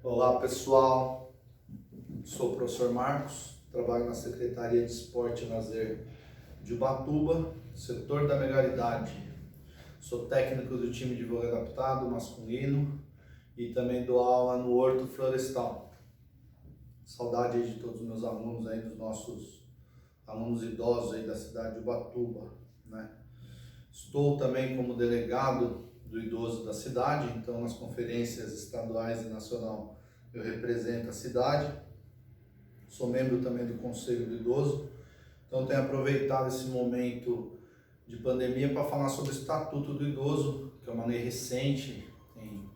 Olá pessoal, sou o professor Marcos, trabalho na Secretaria de Esporte e Lazer de Ubatuba, setor da melhor idade. Sou técnico do time de vôlei adaptado masculino e também dou aula no Horto Florestal. Saudade aí de todos os meus alunos aí, dos nossos alunos idosos aí da cidade de Ubatuba, né? Estou também como delegado do idoso da cidade, então nas conferências estaduais e nacional eu represento a cidade. Sou membro também do Conselho do Idoso, então tenho aproveitado esse momento de pandemia para falar sobre o Estatuto do Idoso, que é uma lei recente, tem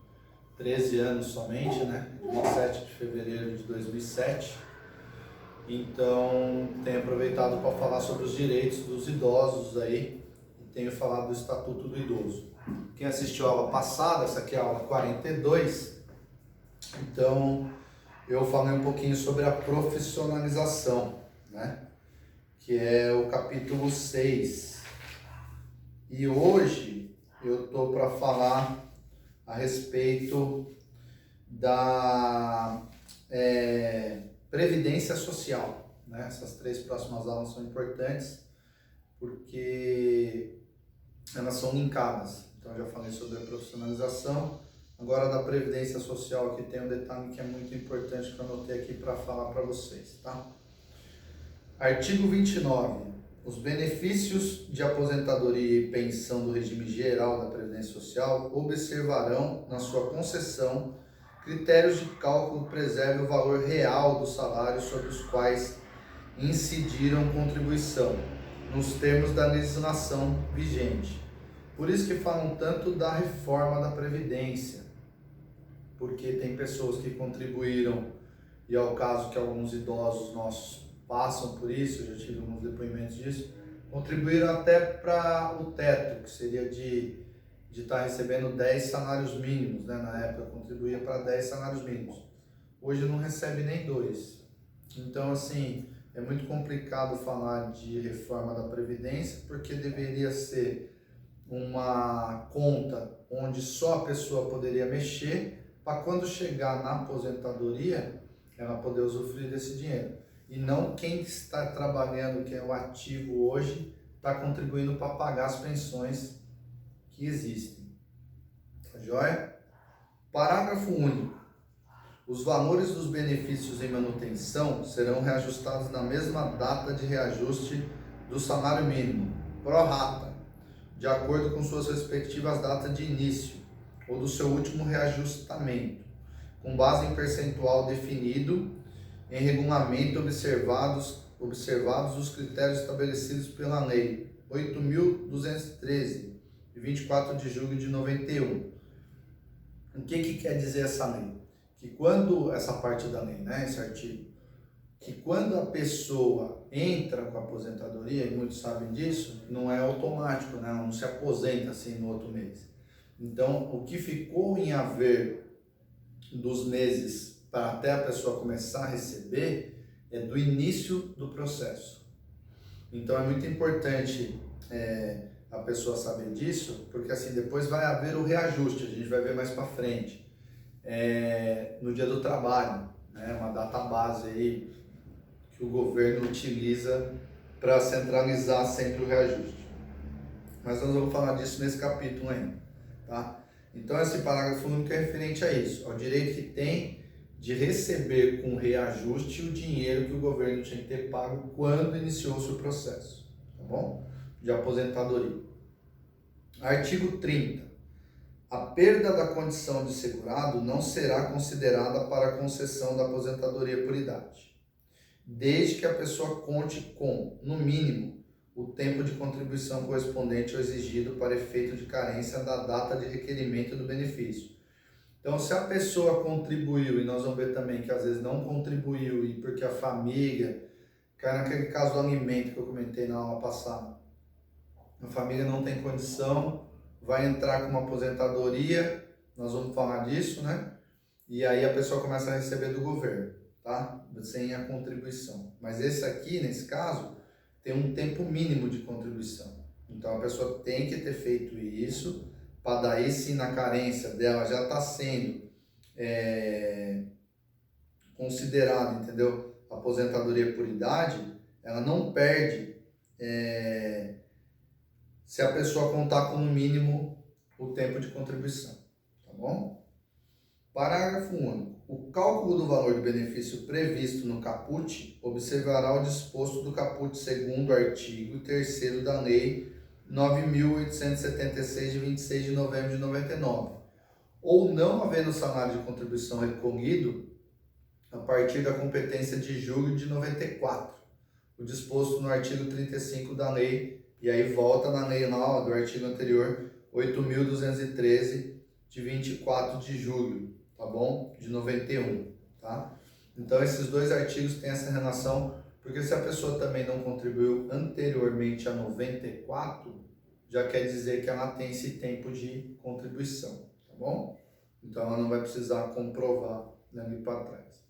13 anos somente, né? 27 de fevereiro de 2007. Então tenho aproveitado para falar sobre os direitos dos idosos aí, e tenho falado do Estatuto do Idoso. Quem assistiu a aula passada, essa aqui é a aula 42, então eu falei um pouquinho sobre a profissionalização, né? Que é o capítulo 6. E hoje eu estou para falar a respeito da Previdência Social, né? Essas 3 próximas aulas são importantes porque elas são linkadas. Então eu já falei sobre a profissionalização. Agora da Previdência Social, aqui tem um detalhe que é muito importante que eu anotei aqui para falar para vocês, tá? Artigo 29. Os benefícios de aposentadoria e pensão do regime geral da Previdência Social observarão, na sua concessão, critérios de cálculo que preservem o valor real dos salários sobre os quais incidiram contribuição, nos termos da legislação vigente. Por isso que falam tanto da reforma da Previdência, porque tem pessoas que contribuíram, e é o caso que alguns idosos nossos passam por isso, eu já tive alguns depoimentos disso, contribuíram até para o teto, que seria de estar recebendo 10 salários mínimos, né? Na época contribuía para 10 salários mínimos. Hoje não recebe nem 2. Então, assim, é muito complicado falar de reforma da Previdência, porque deveria ser uma conta onde só a pessoa poderia mexer, para quando chegar na aposentadoria, ela poder usufruir desse dinheiro. E não quem está trabalhando, que é o ativo hoje, está contribuindo para pagar as pensões que existem. Tá joia? Parágrafo único. Os valores dos benefícios em manutenção serão reajustados na mesma data de reajuste do salário mínimo, pro rata, de acordo com suas respectivas datas de início ou do seu último reajustamento, com base em percentual definido em regulamento observados os critérios estabelecidos pela Lei 8.213, de 24 de julho de 91. O que quer dizer essa lei? Que quando, essa parte da lei, né, esse artigo, que quando a pessoa entra com a aposentadoria, e muitos sabem disso, não é automático, né? Ela não se aposenta assim no outro mês. Então, o que ficou em haver dos meses para até a pessoa começar a receber é do início do processo. Então, é muito importante a pessoa saber disso, porque assim, depois vai haver o reajuste, a gente vai ver mais para frente, no dia do trabalho, né? Uma data base aí, que o governo utiliza para centralizar sempre o reajuste. Mas nós vamos falar disso nesse capítulo ainda, tá? Então esse parágrafo único é referente a isso, ao direito que tem de receber com reajuste o dinheiro que o governo tinha que ter pago quando iniciou-se o processo, tá bom? De aposentadoria. Artigo 30. A perda da condição de segurado não será considerada para a concessão da aposentadoria por idade, desde que a pessoa conte com, no mínimo, o tempo de contribuição correspondente ao exigido para efeito de carência da data de requerimento do benefício. Então, se a pessoa contribuiu, e nós vamos ver também que às vezes não contribuiu, e porque a família, cara, naquele caso do alimento que eu comentei na aula passada, a família não tem condição, vai entrar com uma aposentadoria, nós vamos falar disso, né? E aí a pessoa começa a receber do governo, tá? Sem a contribuição. Mas esse aqui, nesse caso, tem um tempo mínimo de contribuição. Então a pessoa tem que ter feito isso, para daí sim na carência dela já está sendo considerado, entendeu? Aposentadoria por idade, ela não perde se a pessoa contar com no mínimo o tempo de contribuição, tá bom? Parágrafo único. O cálculo do valor do benefício previsto no caput observará o disposto do caput segundo artigo 3º da Lei 9.876, de 26 de novembro de 99, ou não havendo salário de contribuição recolhido a partir da competência de julho de 94, o disposto no artigo 35 da lei, e aí volta na lei lá do artigo anterior, 8.213, de 24 de julho, tá bom? De 91, tá? Então esses dois artigos têm essa relação, porque se a pessoa também não contribuiu anteriormente a 94, já quer dizer que ela tem esse tempo de contribuição, tá bom? Então ela não vai precisar comprovar ali para trás.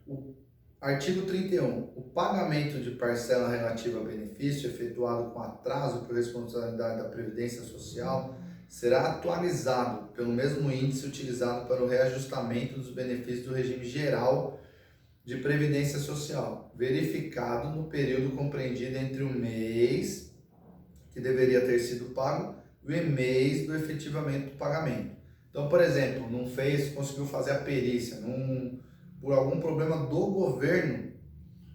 O artigo 31. O pagamento de parcela relativa a benefício efetuado com atraso por responsabilidade da Previdência Social será atualizado pelo mesmo índice utilizado para o reajustamento dos benefícios do regime geral de Previdência Social, verificado no período compreendido entre o mês que deveria ter sido pago e o mês do efetivamento do pagamento. Então, por exemplo, não fez, conseguiu fazer a perícia, por algum problema do governo,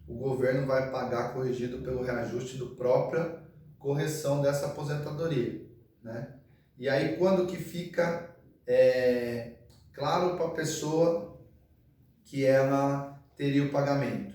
o governo vai pagar corrigido pelo reajuste do própria correção dessa aposentadoria, né? E aí quando que fica claro para a pessoa que ela teria o pagamento?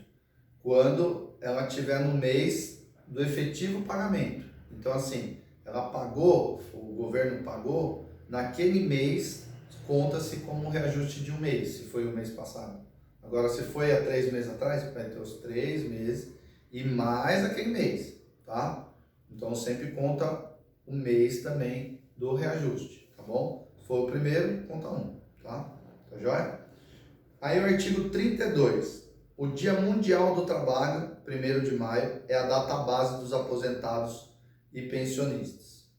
Quando ela tiver no mês do efetivo pagamento. Então assim, ela pagou, o governo pagou, naquele mês conta-se como um reajuste de um mês, se foi o mês passado. Agora, se foi há 3 meses atrás, vai ter os 3 meses e mais aquele mês, tá? Então, sempre conta o mês também do reajuste, tá bom? Se for o primeiro, conta 1, tá? Tá joia? Aí o artigo 32. O Dia Mundial do Trabalho, 1º de maio, é a data base dos aposentados e pensionistas.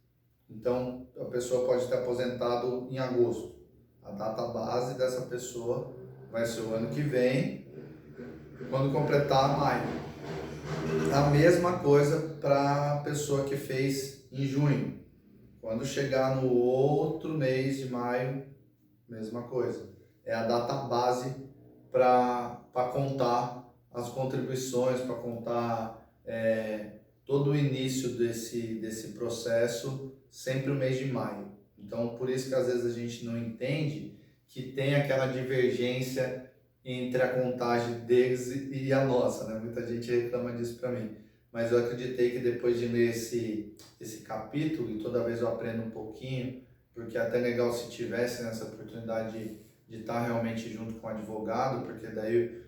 Então, a pessoa pode ter aposentado em agosto. A data base dessa pessoa vai ser o ano que vem, quando completar maio. A mesma coisa para a pessoa que fez em junho. Quando chegar no outro mês de maio, mesma coisa. É a data base para contar as contribuições, para contar todo o início desse processo, sempre o mês de maio. Então, por isso que às vezes a gente não entende que tem aquela divergência entre a contagem deles e a nossa, né? Muita gente reclama disso para mim. Mas eu acreditei que depois de ler esse capítulo, e toda vez eu aprendo um pouquinho, porque é até legal se tivesse essa oportunidade de estar realmente junto com o advogado, porque daí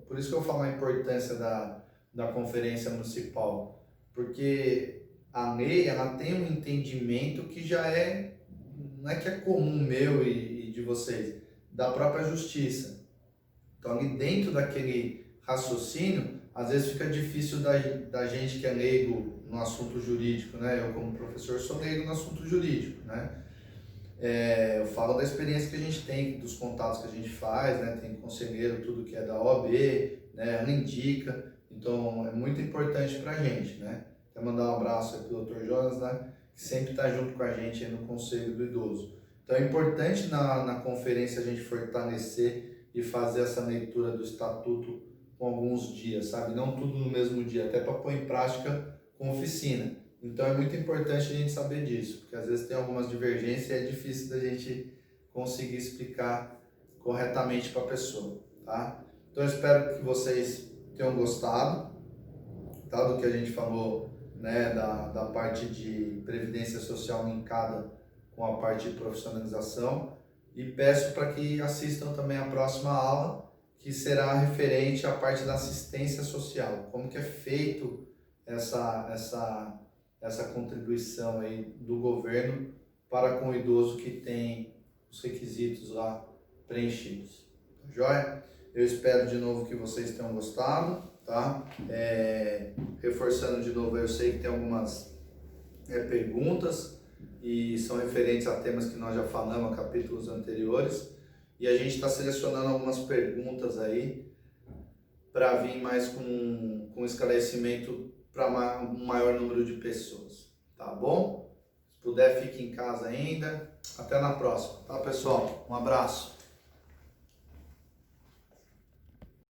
por isso que eu falo a importância da conferência municipal, porque a lei, ela tem um entendimento que já não é que é comum meu e de vocês, da própria justiça. Então, ali dentro daquele raciocínio, às vezes fica difícil da gente que é leigo no assunto jurídico, né? Eu, como professor, sou leigo no assunto jurídico, né? Eu falo da experiência que a gente tem, dos contatos que a gente faz, né? Tem conselheiro, tudo que é da OAB, né? Ela indica, então é muito importante pra gente, né? Quero mandar um abraço aí pro Dr. Jonas, né? Que sempre está junto com a gente aí no Conselho do Idoso. Então é importante na conferência a gente fortalecer e fazer essa leitura do Estatuto com alguns dias, sabe? Não tudo no mesmo dia, até para pôr em prática com oficina. Então é muito importante a gente saber disso, porque às vezes tem algumas divergências e é difícil da gente conseguir explicar corretamente para a pessoa, tá? Então eu espero que vocês tenham gostado, tá? Do que a gente falou, né? Da parte de previdência social linkada com a parte de profissionalização, e peço para que assistam também a próxima aula, que será referente à parte da assistência social, como que é feito essa contribuição aí do governo para com o idoso que tem os requisitos lá preenchidos. Tá joia? Eu espero de novo que vocês tenham gostado, tá? Reforçando de novo, eu sei que tem algumas perguntas e são referentes a temas que nós já falamos, a capítulos anteriores. e a gente está selecionando algumas perguntas aí para vir mais com esclarecimento para um maior número de pessoas, tá bom? Se puder, fique em casa ainda. Até na próxima, tá, pessoal? Um abraço.